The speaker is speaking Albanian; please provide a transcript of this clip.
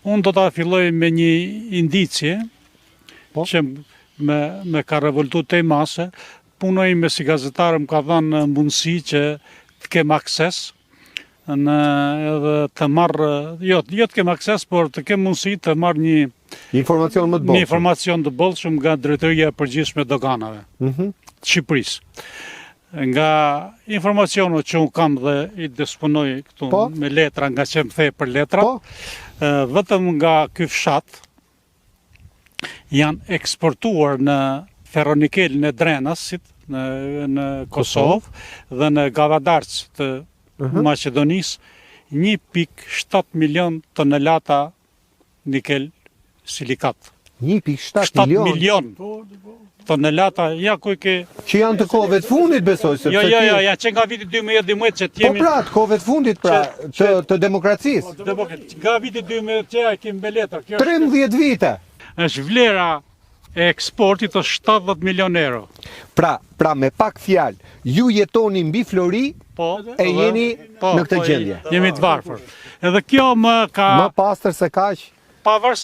Unë do ta filloj me një indicje që me ka revoltu të i mase. Punoj me si gazetarë më ka dhënë mundësi që të kem akses edhe të marrë, jo të kem akses, por të kem mundësi të marrë një informacion më të bollshëm. Një informacion të bollshëm nga Drejtoria e Përgjithshme e Doganave të Shqipërisë. Nga informacionet që unë kam dhe i disponoj këtu me letra, nga që më thej për letra, vetëm nga ky fshat janë eksportuar në ferronikel në Drenasit, në Kosovë dhe në Gavadarc të Maqedonisë 1.7 milion tonelata nikel silikat. 1.7 milion tonelata, ja ku ke... Që janë të kohëve të fundit, besoj, sepse Jo, ja që nga viti 2012 që t'jemi... Po pra, të kohëve të fundit, pra, të demokracisë. Nga viti 2012 që kemi me letra. 13 vite. Është vlera e eksportit është 70 milion euro. Pra me pak fjalë, ju jetoni mbi Flori e jeni në këtë gjendje. Jemi të varfër. Edhe kjo më ka... Më pastër se kaq. Pavarësisht